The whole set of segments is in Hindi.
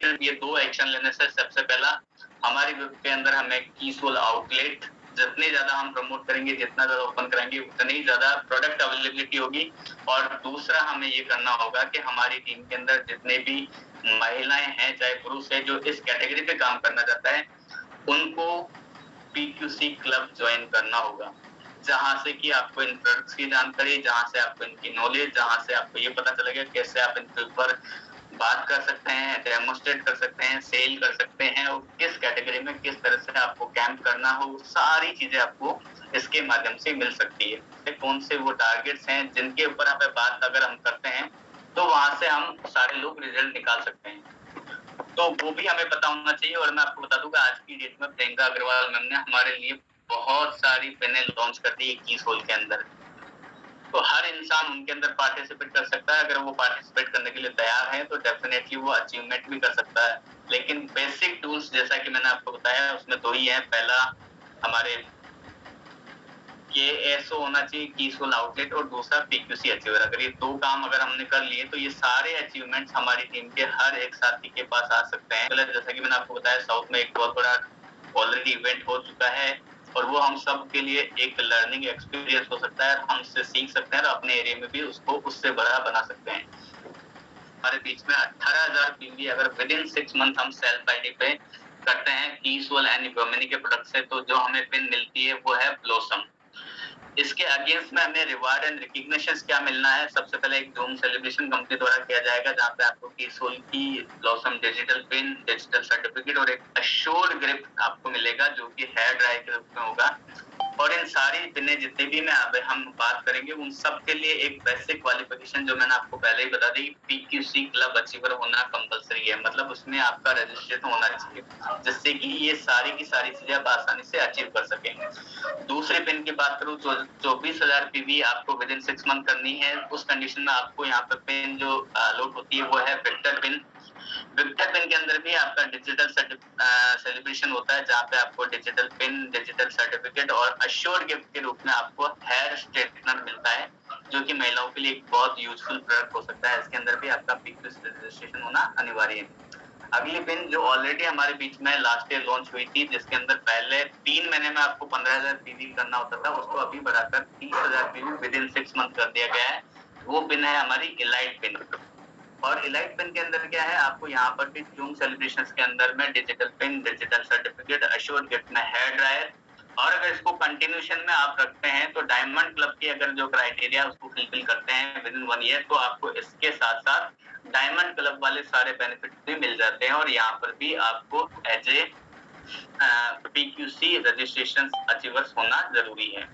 ये 2 एक्शन लेने से सबसे पहला हमारी वेब के अंदर हमें कीसोल आउटलेट जितने ज़्यादा हम प्रमोट करेंगे, जितना ज़्यादा ओपन कराएँगे, उतनी ही ज़्यादा प्रोडक्ट अवेलेबिलिटी होगी। और दूसरा हमें ये करना होगा कि हमारी टीम के अंदर जितने भी महिलाएँ हैं, चाहे पुरुष हैं, जो इस कैटेगरी पे काम करना चाहता है, उनको पीक्यूसी क्लब ज्वाइन करना होगा। जहाँ से कि आपको इन प्रोडक्ट्स की जानकारी, जहाँ से आपको इनकी नॉलेज, जहाँ से आपको ये पता चलेगा कैसे आप इनके ऊपर बात कर सकते हैं, डेमोन्स्ट्रेट कर सकते हैं, सेल कर सकते हैं और किस कैटेगरी में किस तरह से आपको कैंप करना हो, सारी चीजें आपको इसके माध्यम से मिल सकती है। कौन से वो टारगेट्स हैं जिनके ऊपर हमें बात अगर हम करते हैं तो वहां से हम सारे लोग रिजल्ट निकाल सकते हैं। तो वो भी हमें पता होना चाहिए। और मैं आपको बता दूंगा आज की डेट में प्रियंका अग्रवाल मैम ने हमारे लिए बहुत सारी पेनें लॉन्च कर दी 21 होल के अंदर। तो हर इंसान उनके अंदर पार्टिसिपेट कर सकता है। अगर वो पार्टिसिपेट करने के लिए तैयार है तो डेफिनेटली वो अचीवमेंट भी कर सकता है। लेकिन बेसिक टूल्स जैसा कि मैंने आपको बताया उसमें 2 ही है। पहला हमारे केएसओ होना चाहिए, कीसोल आउटलेट, और दूसरा पीक्यूसी अचीवर। अगर ये 2 काम अगर हमने कर लिए तो ये सारे अचीवमेंट्स हमारी टीम के हर एक साथी के पास आ सकते हैं। जैसा कि मैंने आपको बताया साउथ में एक बहुत बड़ा ऑलरेडी इवेंट हो चुका है और वो हम सब के लिए एक लर्निंग एक्सपीरियंस हो सकता है। हम उससे सीख सकते हैं और अपने एरिया में भी उसको उससे बड़ा बना सकते हैं। हमारे बीच में 18,000 पीवी अगर विद इन 6 मंथ हम सेल्फ आईडी पे करते हैं कीसोल एंड इकोनॉमी के प्रोडक्ट से, तो जो हमें पिन मिलती है वो है ब्लॉसम। इसके अगेंस्ट में हमें रिवार्ड एंड रिकॉग्निशन क्या मिलना है। सबसे पहले एक जूम सेलिब्रेशन कंपनी द्वारा किया जाएगा जहां पे आपको कीसोल की blossom digital pin, digital certificate और एक अश्योर्ड ग्रिप आपको मिलेगा जो कि हेयर ड्राई के रूप में होगा। और इन सारी पिनें जितने भी मैं अब हम बात करेंगे उन सब के लिए एक बेसिक क्वालिफिकेशन जो मैंने आपको पहले ही बता दी, पीक्यूसी क्लब अचीवर होना कंपलसरी है। मतलब उसमें आपका रजिस्ट्रेशन होना चाहिए जिससे कि ये सारी की सारी चीजें आप आसानी से अचीव कर सकेंगे। दूसरे पिन की बात करूं तो 24,000 पीवी आपको विद इन 6 मंथ करनी है। उस कंडीशन में आपको यहाँ पे पिन जो अलॉट होती है वो है विक्टर पिन। विक्टर पिन के अंदर भी आपका डिजिटल सेलिब्रेशन होता है जहाँ पे आपको डिजिटल पिन, डिजिटल सर्टिफिकेट और अश्योर्ड गिफ्ट के रूप में आपको हेयर स्ट्रेटनर मिलता है जो कि महिलाओं के लिए एक बहुत यूजफुल प्रोडक्ट हो सकता है। इसके अंदर भी आपका पीक्यूसी रजिस्ट्रेशन होना अनिवार्य है। अगली पिन जो ऑलरेडी हमारे बीच में लास्ट ईयर लॉन्च हुई थी जिसके अंदर पहले 3 महीने में आपको 15,000 पीवी करना होता था, उसको अभी बढ़ाकर 30,000 पीवी विद इन 6 मंथ कर दिया गया है। वो पिन है हमारी इलाइट पिन। और इलाइट पिन के अंदर क्या है, आपको यहाँ पर भी जूम सेलिब्रेशंस के अंदर में digital pin, digital certificate, assured gift में हेयर ड्रायर। और अगर इसको कंटिन्यूशन में आप रखते हैं तो डायमंड क्लब की अगर जो क्राइटेरिया उसको फुलफिल करते हैं विद इन 1 ईयर तो आपको इसके साथ साथ डायमंड क्लब वाले सारे बेनिफिट भी मिल जाते हैं। और यहाँ पर भी आपको as a PQC registration achievers होना जरूरी है।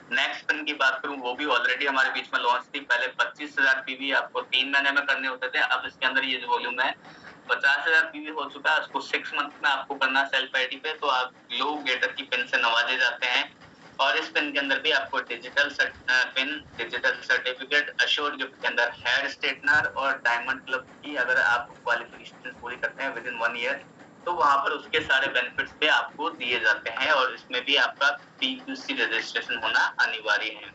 नेक्स्ट पिन की बात करूं वो भी ऑलरेडी हमारे बीच में लॉन्च थी। पहले 25,000 पीवी आपको 3 महीने में करने होते थे। अब इसके अंदर ये जो वॉल्यूम है 50,000 पीवी हो चुका है, उसको 6 मंथ में आपको करना सेल्फ आईडी पे। तो आप ग्लो गेटर की पिन से नवाजे जाते हैं। और इस पिन के अंदर भी आपको digital pin, digital certificate, assured gift के अंदर हेयर स्ट्रेटनर और डायमंड क्लब की अगर आप क्वालिफिकेशन पूरी करते हैं विद इन 1 ईयर तो वहां पर उसके सारे बेनिफिट्स पे आपको दिए जाते हैं। और इसमें भी आपका पीक्यूसी रजिस्ट्रेशन होना अनिवार्य है।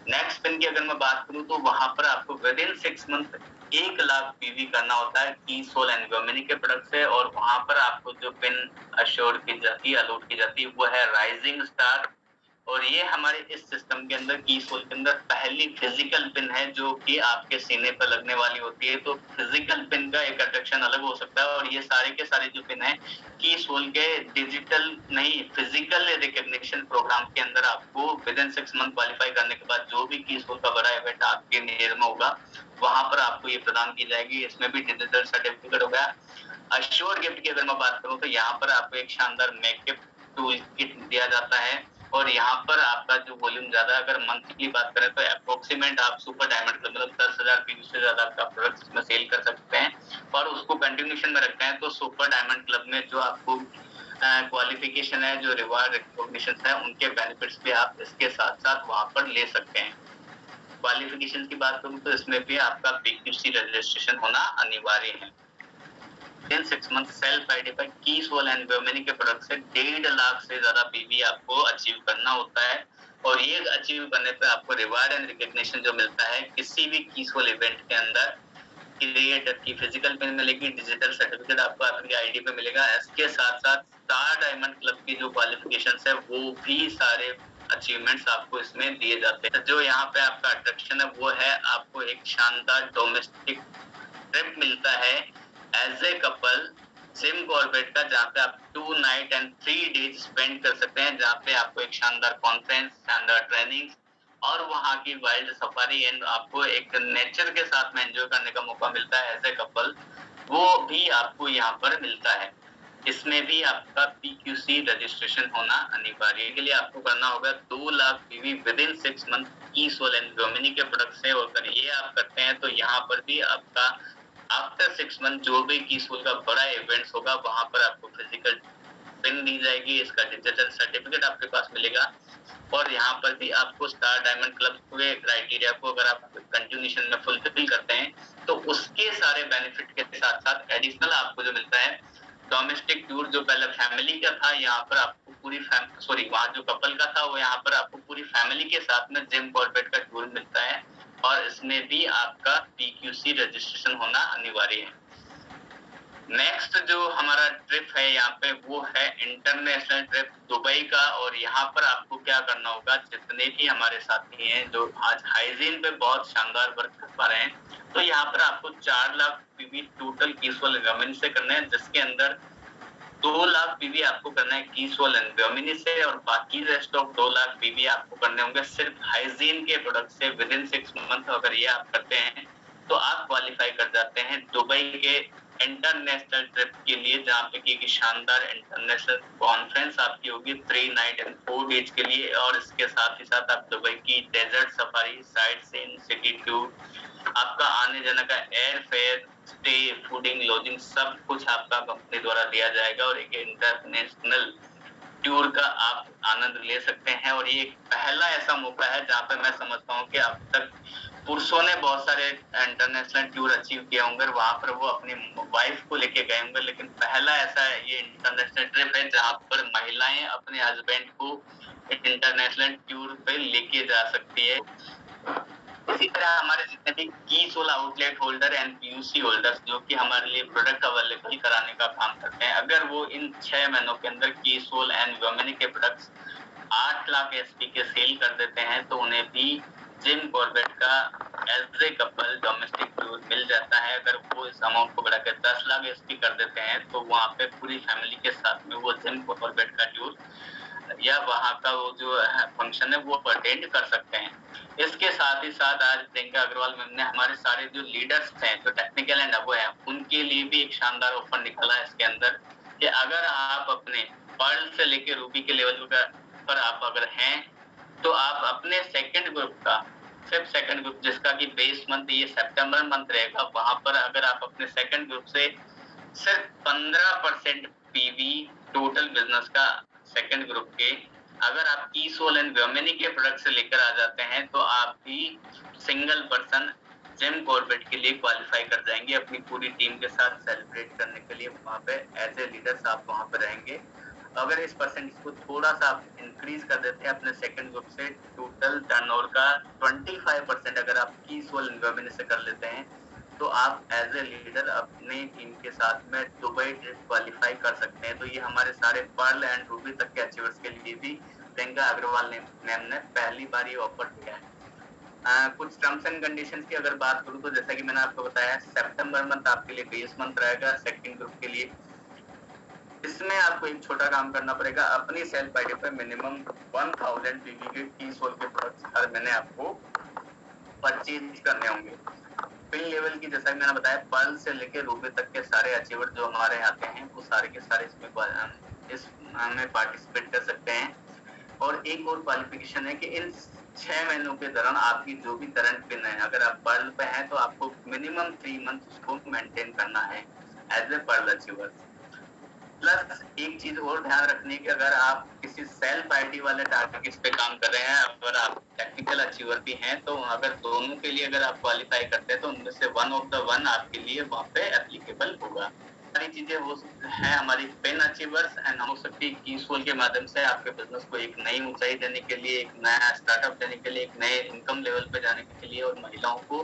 नेक्स्ट पिन की अगर मैं बात करूं तो वहां पर आपको with in 6 month 1 lakh PV करना होता है कीसोल एंड इकोनॉमी के प्रोडक्ट से। और वहां पर आपको जो पिन अश्योर की जाती है, अलॉट की जाती है वो है राइजिंग स्टार। और ये हमारे इस सिस्टम के अंदर कीसोल के अंदर पहली फिजिकल पिन है जो कि आपके सीने पर लगने वाली होती है। तो फिजिकल पिन का एक अट्रैक्शन अलग हो सकता है। और ये सारे के सारे जो पिन है कीसोल के डिजिटल नहीं फिजिकल रिकॉग्निशन प्रोग्राम के अंदर आपको विद इन 6 मंथ क्वालिफाई करने के बाद जो भी कीसोल का बड़ा इवेंट आपके नियर में होगा वहां पर आपको ये प्रदान की जाएगी। इसमें भी डिजिटल सर्टिफिकेट हो गया। अश्योर गिफ्ट की अगर मैं बात करूं तो यहाँ पर आपको एक शानदार मेकअप टूल किट दिया जाता है। और यहाँ पर आपका जो वॉल्यूम ज्यादा अगर मंथ की बात करें तो अप्रोक्सीमेट आप सुपर डायमंड क्लब मतलब 10,000 पीवी से ज्यादा आपका प्रोडक्ट इसमें सेल कर सकते हैं। और उसको कंटिन्यूशन में रखते हैं तो सुपर डायमंड क्लब में जो आपको क्वालिफिकेशन है, जो रिवार्ड रिकॉग्निशन है, उनके बेनिफिट्स भी आप इसके साथ साथ वहां पर ले सकते हैं। क्वालिफिकेशन की बात करूं तो इसमें भी आपका पीक्यूसी रजिस्ट्रेशन होना अनिवार्य है। इन 6 मंथ सेल्फ आईडी पर कीसोल एंड इकोनॉमी के प्रोडक्ट से 1.5 लाख से ज्यादा पीवी आपको अचीव करना होता है। और ये अचीव करने पे आपको रिवार्ड एंड रिकॉग्निशन जो मिलता है किसी भी कीसोल इवेंट के अंदर क्रिएटर की फिजिकल पिन मिलेगी, डिजिटल सर्टिफिकेट आपको आपकी आईडी पे मिलेगा। इसके साथ साथ स्टार डायमंड क्लब की जो क्वालिफिकेशंस है वो भी सारे अचीवमेंट्स आपको इसमें दिए जाते हैं। जो यहाँ पे आपका अट्रैक्शन है वो है आपको एक शानदार डोमेस्टिक ट्रिप मिलता है as a couple Jim Corbett का, जहाँ पे आप 2 नाइट एंड 3 डेज स्पेंड कर सकते हैं, जहाँ पे आपको एक शानदार कॉन्फ्रेंस, शानदार ट्रेनिंग और वहाँ की वाइल्ड सफारी एंड आपको एक नेचर के साथ में एंजॉय करने का मौका मिलता है एज ए कपल, वो भी आपको यहाँ पर मिलता है। इसमें भी आपका PQC रजिस्ट्रेशन होना अनिवार्य है। के लिए आपको करना होगा 2 lakh PV with in 6 month की सोल एंड डोमिनी के प्रोडक्ट से, और अगर ये आप करते हैं तो यहाँ पर भी आपका आफ्टर 6 मंथ जो भी की सोल का बड़ा इवेंट्स होगा वहां पर आपको फिजिकल पिन दी जाएगी, इसका डिजिटल सर्टिफिकेट आपके पास मिलेगा, और यहाँ पर भी आपको स्टार डायमंड क्लब के क्राइटेरिया को अगर आप कंटिन्यूएशन में फुलफिल करते हैं तो उसके सारे बेनिफिट के साथ साथ एडिशनल आपको जो मिलता है डोमेस्टिक टूर, जो पहले फैमिली का था यहाँ पर आपको पूरी वहाँ जो कपल का था वो यहाँ पर आपको पूरी फैमिली के साथ में जिम कॉर्बेट का टूर मिलता है, और इसमें भी आपका PQC रजिस्ट्रेशन होना अनिवार्य है। नेक्स्ट जो हमारा ट्रिप है यहाँ पे वो है इंटरनेशनल ट्रिप दुबई का, और यहाँ पर आपको क्या करना होगा, जितने भी हमारे साथी हैं जो आज हाइजीन पे बहुत शानदार वर्क कर पा रहे हैं, तो यहाँ पर आपको 4 लाख PV टोटल कीसोल गवर्नमेंट से करना है, जिसके अंदर 2 लाख PV आपको करना है कीसोल एंड गवर्नमेंट से, और बाकी रेस्ट ऑफ 2 लाख PV आपको करने होंगे सिर्फ हाइजीन के प्रोडक्ट से विद इन 6 मंथ। अगर ये आप करते हैं तो आप क्वालिफाई कर जाते हैं दुबई के इंटरनेशनल ट्रिप के लिए, जहाँ पे की शानदार इंटरनेशनल कॉन्फ्रेंस आपकी होगी 3 नाइट एंड 4 डेज के लिए, और इसके साथ ही साथ आप दुबई की desert safari, sightseeing, city tour, आपका आने जाने का airfare, stay, fooding, lodging सब कुछ आपका कंपनी द्वारा दिया जाएगा, और एक इंटरनेशनल टूर का आप आनंद ले सकते हैं। और ये पहला ऐसा मौका है जहाँ पे मैं समझता हूँ कि अब तक पुरुषों ने बहुत सारे इंटरनेशनल टूर अचीव किए होंगे, वहां पर वो अपनी वाइफ को लेके गए होंगे, लेकिन पहला ऐसा ये इंटरनेशनल ट्रिप है जहाँ पर महिलाएं अपने हस्बैंड को इंटरनेशनल टूर पे लेके जा सकती है। इसी तरह हमारे जितने भी की sole outlet holder and PUC holders जो कि हमारे लिए प्रोडक्ट अवेलेबल कराने का काम करते हैं, अगर वो इन 6 महीनों के अंदर की सोल एंड वुमेन के प्रोडक्ट्स 8 लाख SP के सेल कर देते हैं तो उन्हें भी जिम कॉर्बेट का as a couple domestic tour मिल जाता है। अगर वो इस अमाउंट को बढ़ाकर 10 लाख SP कर देते हैं तो वहाँ पे पूरी फैमिली के साथ में वो जिम कॉर्बेट का टूर या वहाँ का वो जो फंक्शन है वो अटेंड कर सकते हैं। इसके साथ ही साथ आज प्रियंका अग्रवाल मैम ने हमारे सारे जो लीडर्स हैं जो टेक्निकल एंड अबो हैं उनके लिए भी एक शानदार ऑफर निकला है इसके अंदर, कि अगर आप अपने पर्ल से लेके रूबी के लेवल पर आप अगर हैं तो आप अपने सेकंड ग्रुप का सिर्फ सेकंड ग्रुप जिसका कि बेस मंथ ये सितंबर मंथ रहेगा, वहां पर अगर आप अपने सेकंड ग्रुप से सिर्फ 15% PV टोटल बिजनेस का सेकंड ग्रुप के अगर आप की सोल एंड वुमेनी के प्रोडक्ट से लेकर आ जाते हैं तो आप भी सिंगल पर्सन जिम कॉर्बेट के लिए क्वालिफाई कर जाएंगे अपनी पूरी टीम के साथ सेलिब्रेट करने के लिए। वहां पे एज ए लीडर्स आप वहां पे रहेंगे। अगर इस परसेंटेज को थोड़ा सा आप इंक्रीज कर देते हैं अपने सेकंड ग्रुप से, टोटल टर्नओवर का 25% अगर आप की सोल एंड वुमेनी से कर लेते हैं तो आप एज ए लीडर अपनी टीम के साथ में दुबई ट्रिप क्वालिफाई कर सकते हैं। तो ये हमारे सारे पर्ल एंड रूबी तक के अचीवर्स के लिए भी प्रियंका अग्रवाल मैम ने पहली बार ये ऑफर दिया है। कुछ टर्म्स एंड कंडीशंस की अगर बात करूं तो जैसा कि मैंने आपको बताया सितंबर मंथ आपके लिए बेस मंथ रहेगा सेकंड ग्रुप के लिए। इसमें आपको एक छोटा काम करना पड़ेगा, अपनी सेल्फ आईडी पे मिनिमम 1000 PV के की सोल के प्रोडक्ट्स हर महीने आपको परचेज करने होंगे। पिन लेवल की जैसा कि मैंने बताया पर्ल से लेकर रूबी तक के सारे अचीवर जो हमारे आते हैं वो सारे के सारे इसमें पार्टिसिपेट कर सकते हैं। और एक और क्वालिफिकेशन है कि इन 6 महीनों के दौरान आपकी जो भी करंट पिन है अगर आप पर्ल पे हैं तो आपको मिनिमम 3 मंथ उसको मेंटेन करना है as a pearl achiever. Plus एक चीज और ध्यान रखने की, अगर आप किसी सेल्फ आईडी वाले टारगेट्स पे काम कर रहे हैं, अगर आप टेक्निकल अचीवर भी हैं तो अगर दोनों के लिए अगर आप क्वालिफाई करते हैं तो उनमें से वन ऑफ द वन आपके लिए वहाँ पे एप्लीकेबल होगा। सारी चीजें वो हैं हमारी पेन अचीवर्स एंड हो सकती है की सोल के माध्यम से आपके बिजनेस को एक नई ऊंचाई देने के लिए, एक नया स्टार्टअप देने के लिए, एक नए इनकम लेवल पे जाने के लिए और महिलाओं को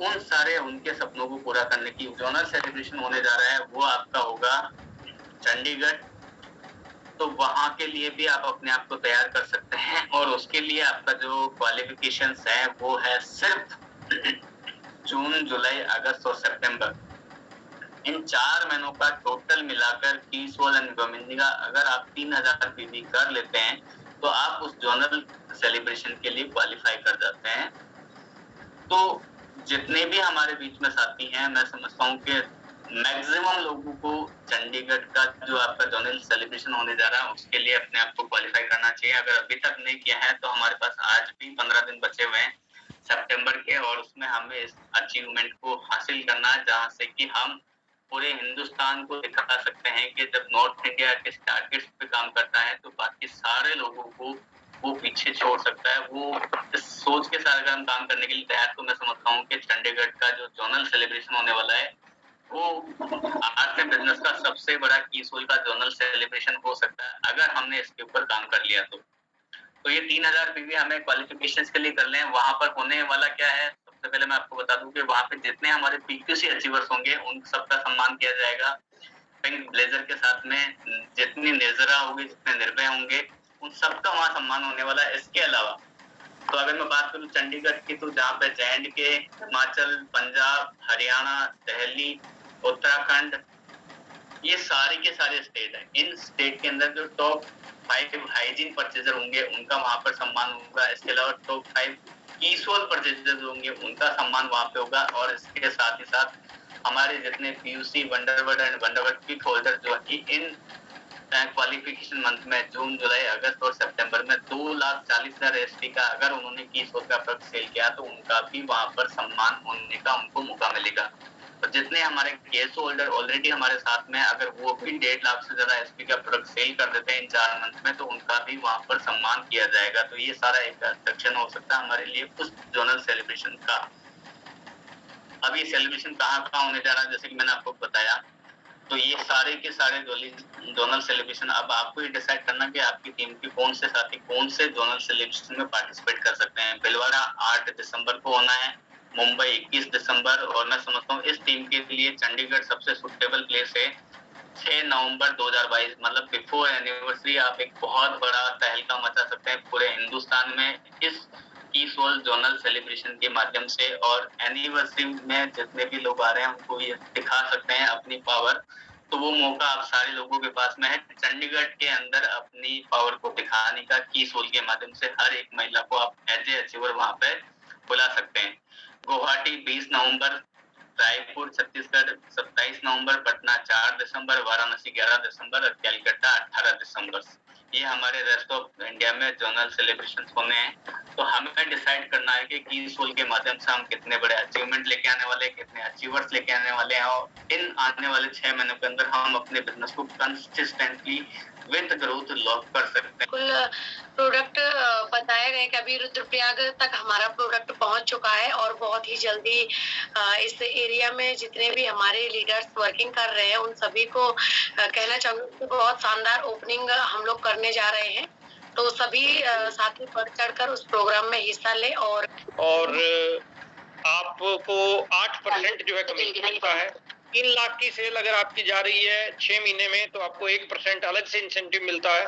उन सारे उनके सपनों को पूरा करने की जोनल सेलिब्रेशन होने जा रहा है, वो आपका होगा चंडीगढ़। तो वहां के लिए भी आप अपने आप को तैयार कर सकते हैं, और उसके लिए आपका जो क्वालिफिकेशंस है वो है सिर्फ जून, जुलाई, अगस्त और सितंबर। इन 4 महीनों का टोटल मिलाकर पीसफुल एंड गोमिंदी का अगर आप 3000 पीवी कर लेते हैं तो आप उस जोनल सेलिब्रेशन के लिए क्वालिफाई कर जाते हैं। तो जितने भी हमारे बीच में साथी हैं, मैं समझता हूँ कि मैक्सिमम लोगों को चंडीगढ़ का जो आपका जोनल सेलिब्रेशन होने जा रहा है उसके लिए अपने आप को क्वालिफाई करना चाहिए। अगर अभी तक नहीं किया है तो हमारे पास आज भी 15 दिन बचे हुए हैं सितंबर के, और उसमें हमें इस अचीवमेंट को हासिल करना है जहां से कि हम पूरे हिंदुस्तान को दिखा सकते हैं कि जब नॉर्थ इंडिया के टारगेट्स पे काम करता है तो बाकी सारे लोगों को वो पीछे छोड़ सकता है। वो इस सोच के साथ अगर हम काम करने के लिए तैयार, तो मैं समझता हूँ कि चंडीगढ़ का जो जोनल सेलिब्रेशन होने वाला है वो आर्ट एंड बिजनेस का सबसे बड़ा कीसोल का जोनल सेलिब्रेशन हो सकता है अगर हमने इसके ऊपर काम कर लिया तो ये 3000 पीवी हमें क्वालिफिकेशन के लिए कर लें। वहां पर होने वाला क्या है, सबसे पहले मैं आपको बता दूं कि वहां पे जितने हमारे पीक्यूसी अचीवर्स होंगे उन सबका सम्मान किया जाएगा पिंक ब्लेजर के साथ में। जितनी निर्जरा होगी, जितने निर्भय होंगे, उन सबका वहां सम्मान होने वाला है। इसके अलावा तो अगर मैं बात करूं चंडीगढ़ की, तो जहाँ पे J&K, हिमाचल, पंजाब, हरियाणा, दिल्ली, उत्तराखंड, ये सारे के सारे स्टेट हैं। इन स्टेट के अंदर जो टॉप 5 हाइजीन परचेजर होंगे उनका वहां पर सम्मान होगा। इसके अलावा टॉप 5 कीसोल परचेजर होंगे उनका सम्मान वहां पे होगा। और इसके साथ ही साथ हमारे जितने पीयूसी, वंडरवर्ड एंड वंडरवर्ड क्विक होल्डर जो है इन क्वालिफिकेशन मंथ में जून, जुलाई, अगस्त और सितंबर में 2,40,000 एसपी का अगर उन्होंने कीसोल का प्रोडक्ट सेल किया तो उनका भी वहां पर सम्मान होने का उनको मौका मिलेगा। और जितने हमारे केस होल्डर ऑलरेडी हमारे साथ में, अगर वो भी 1.5 लाख से ज्यादा एसपी का प्रोडक्ट सेल कर देते हैं इन 4 मंथ में, तो उनका भी वहां पर सम्मान किया जाएगा। तो ये सारा एक सेक्शन हो सकता है हमारे लिए उस जोनल सेलिब्रेशन का। अब ये सेलिब्रेशन कहाँ होने जा रहा है, जैसे कि मैंने आपको बताया, तो ये सारे के सारे जोनल सेलिब्रेशन अब आपको ही डिसाइड करना कि आपकी टीम के कौन से साथी कौन से जोनल सेलिब्रेशन में पार्टिसिपेट कर सकते हैं। भिलवाड़ा 8 दिसंबर को होना है, मुंबई 21 दिसंबर, और मैं समझता हूँ इस टीम के लिए चंडीगढ़ सबसे सुटेबल प्लेस है। 6 नवंबर 2022 मतलब बिफोर एनिवर्सरी आप एक बहुत बड़ा तहलका मचा सकते हैं पूरे हिंदुस्तान में इस कीसोल जोनल सेलिब्रेशन के माध्यम से। और एनिवर्सरी में जितने भी लोग आ रहे हैं उनको ये दिखा सकते हैं अपनी पावर। तो वो मौका आप सारे लोगों के पास में है चंडीगढ़ के अंदर अपनी पावर को दिखाने का। कीसोल के माध्यम से हर एक महिला को आप एज ए अचीवर वहां पे बुला सकते हैं। गुवाहाटी 20 नवंबर, रायपुर छत्तीसगढ़ 27 नवंबर, पटना 4 दिसंबर, वाराणसी 11 दिसंबर और कलकत्ता 18 दिसंबर। ये हमारे रेस्ट ऑफ इंडिया में जोनल सेलिब्रेशन होने हैं। तो हमें डिसाइड करना है कि कीसोल के माध्यम से हम कितने बड़े अचीवमेंट लेके आने वाले हैं, कितने अचीवर्स लेके आने वाले हैं, और इन आने वाले 6 महीनों के अंदर हम अपने बिजनेस को कंसिस्टेंटली विद ग्रोथ लॉक कर सकते हैं। कुल प्रोडक्ट बताया गया कि अभी रुद्रप्रयाग तक हमारा प्रोडक्ट पहुंच चुका है और बहुत ही जल्दी इस एरिया में जितने भी हमारे लीडर्स वर्किंग कर रहे हैं उन सभी को कहना चाहूंगी कि बहुत शानदार ओपनिंग हम लोग करने जा रहे हैं। तो सभी साथी बढ़ चढ़कर उस प्रोग्राम में हिस्सा ले। और आपको 8% जो है कमीशन मिलता है। 3 लाख की सेल अगर आपकी जा रही है 6 महीने में तो आपको 1% अलग से इंसेंटिव मिलता है,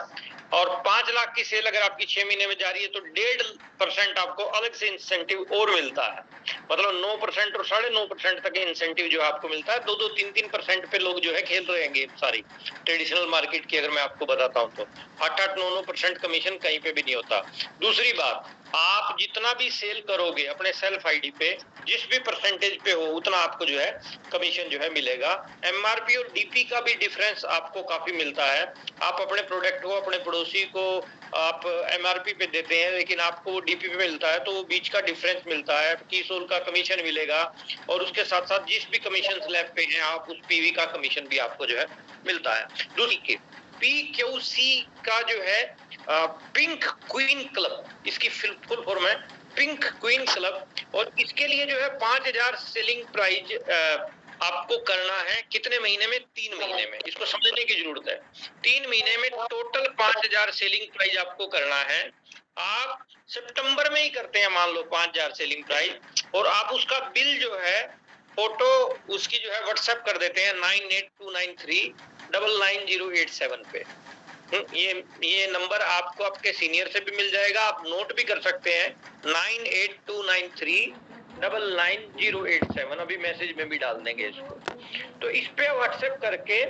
और 5 लाख की सेल अगर आपकी 6 महीने में जा रही है तो 1.5% आपको अलग से इंसेंटिव और मिलता है। मतलब 9% और 9.5% तक इंसेंटिव जो आपको मिलता है। 2-2, 3-3% पे लोग जो है खेल रहे हैं गेम सारी ट्रेडिशनल मार्केट की। अगर मैं आपको बताता हूँ तो 8-8, 9-9% कमीशन कहीं पे भी नहीं होता। दूसरी बात, आप जितना भी सेल करोगे अपने सेल्फ आईडी पे, जिस भी परसेंटेज पे हो उतना आपको जो है कमीशन जो है मिलेगा। एमआरपी और डीपी का भी डिफरेंस आपको काफी मिलता है। आप अपने प्रोडक्ट को अपने पड़ोसी को आप एमआरपी पे देते हैं लेकिन आपको डीपी पे मिलता है, तो वो बीच का डिफरेंस मिलता है। कीसोल का कमीशन मिलेगा, और उसके साथ साथ जिस भी कमीशन स्लैब पे हैं आप उस पीवी का कमीशन भी आपको जो है मिलता है। दूसरी पीक्यूसी का जो है पिंक क्वीन क्लब, इसकी फुल फॉर्म है पिंक क्वीन क्लब, और इसके लिए जो है 5,000 सेलिंग प्राइस आपको करना है। कितने महीने में? 3 महीने में। इसको समझने की जरूरत है। 3 महीने में टोटल 5,000 सेलिंग प्राइस आपको करना है। आप सितंबर में ही करते हैं मान लो 5000 सेलिंग प्राइस, और आप उसका बिल जो है फोटो उसकी जो है व्हाट्सएप कर देते हैं 9829399087 पे। ये नंबर आपको आपके सीनियर से भी मिल जाएगा, आप नोट भी कर सकते हैं 9829399087, अभी मैसेज में भी डाल देंगे इसको। तो इस पे व्हाट्सएप करके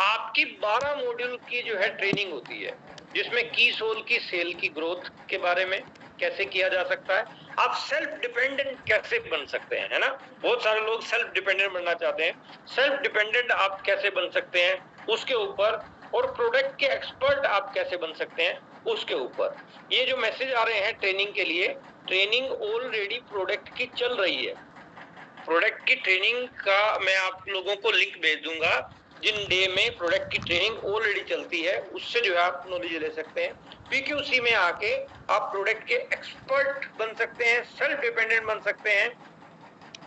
आपकी 12 मॉड्यूल की जो है ट्रेनिंग होती है, जिसमें की सोल की सेल की ग्रोथ के बारे में कैसे किया जा सकता है, आप सेल्फ डिपेंडेंट कैसे बन सकते हैं, है ना। बहुत सारे लोग सेल्फ डिपेंडेंट बनना चाहते हैं, सेल्फ डिपेंडेंट आप कैसे बन सकते हैं उसके ऊपर, और प्रोडक्ट के एक्सपर्ट आप कैसे बन सकते हैं उसके ऊपर। ये जो मैसेज आ रहे हैं ट्रेनिंग के लिए, ट्रेनिंग ऑलरेडी प्रोडक्ट की चल रही है। प्रोडक्ट की ट्रेनिंग का मैं आप लोगों को लिंक भेज दूंगा, जिन डे में प्रोडक्ट की ट्रेनिंग ऑलरेडी चलती है उससे जो है आप नॉलेज ले सकते हैं। पीक्यूसी में आके आप प्रोडक्ट के एक्सपर्ट बन सकते हैं, सेल्फ डिपेंडेंट बन सकते हैं,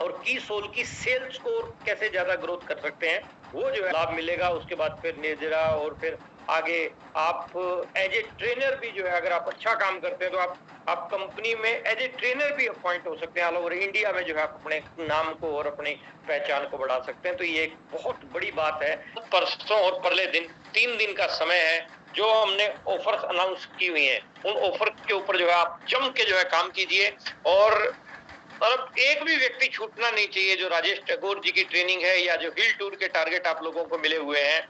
और की सोल की सेल्स स्कोर कैसे ज्यादा ग्रोथ कर सकते हैं वो जो है लाभ मिलेगा। उसके बाद फिर नेजरा, और फिर आगे आप एज ए ट्रेनर भी जो है, अगर आप अच्छा काम करते हैं तो आप कंपनी में एज ए ट्रेनर भी अपॉइंट हो सकते हैं ऑल ओवर इंडिया में, जो है आप अपने नाम को और अपनी पहचान को बढ़ा सकते हैं। तो ये एक बहुत बड़ी बात है। परसों और परले दिन 3 दिन का समय है जो हमने ऑफर्स अनाउंस की हुई हैं, उन ऑफर के ऊपर जो है आप जम के जो है काम कीजिए, और मतलब एक भी व्यक्ति छूटना नहीं चाहिए। जो राजेश टैगोर जी की ट्रेनिंग है या जो हिल टूर के टारगेट आप लोगों को मिले हुए हैं,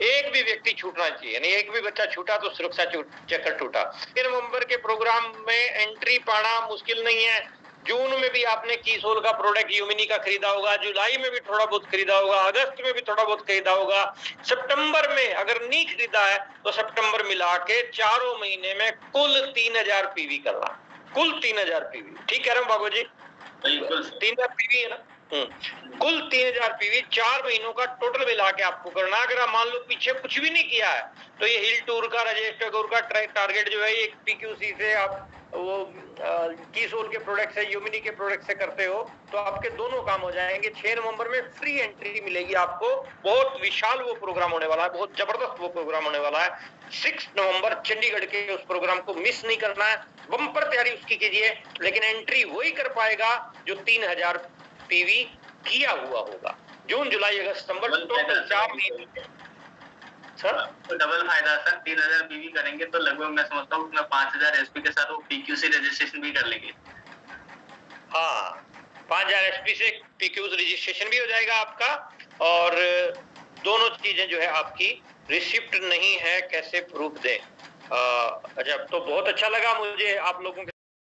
एक भी व्यक्ति छूटना चाहिए नहीं। एक भी बच्चा छूटा तो सुरक्षा चक्कर टूटा। नवंबर के प्रोग्राम में एंट्री पाना मुश्किल नहीं है। जून में भी आपने की सोल का प्रोडक्ट यूमिनी का खरीदा होगा, जुलाई में भी थोड़ा बहुत खरीदा होगा, अगस्त में भी थोड़ा बहुत खरीदा होगा, सितंबर में अगर नहीं खरीदा है तो सितंबर मिला के 4 महीने में कुल 3000 पीवी करना, कुल 3000 पीवी। ठीक कह रहा हूँ बाबू जी? बिल्कुल 3000 पीवी है ना। कुल 3000 पीवी 4 महीनों का टोटल मिला के आपको करना। अगर आप मान लो पीछे कुछ भी नहीं किया है तो ये हिल टूर का, राजेश टैगोर का टारगेट जो है, एक पीक्यूसी से आप वो की सोल के प्रोडक्ट से, यूमिनी के प्रोडक्ट से करते हो तो आपके दोनों काम हो जाएंगे। 6 नवंबर में फ्री एंट्री मिलेगी आपको। बहुत विशाल वो प्रोग्राम होने वाला है, बहुत जबरदस्त वो प्रोग्राम होने वाला है। 6 नवंबर चंडीगढ़ के उस प्रोग्राम को मिस नहीं करना है। बम्पर तैयारी उसकी कीजिए, लेकिन एंट्री वही कर पाएगा जो 3000 पीवी किया हुआ होगा। जून, जुलाई, अगस्त, सितंबर टोटल 4 महीने सर। तो डबल फायदा सर, 3000 पीवी करेंगे तो लगभग मैं समझता हूँ उसमें 5000 एसपी के साथ वो पीक्यूसी रजिस्ट्रेशन भी कर लेंगे। हाँ, 5000 एसपी से पीक्यूसी रजिस्ट्रेशन भी हो जाएगा आपका, और दोनों चीजें जो है आपकी रिसिप्ट नहीं है कैसे प्रूफ दें। अच्छा, तो बहुत अच्छा लगा मुझे आप लोगों के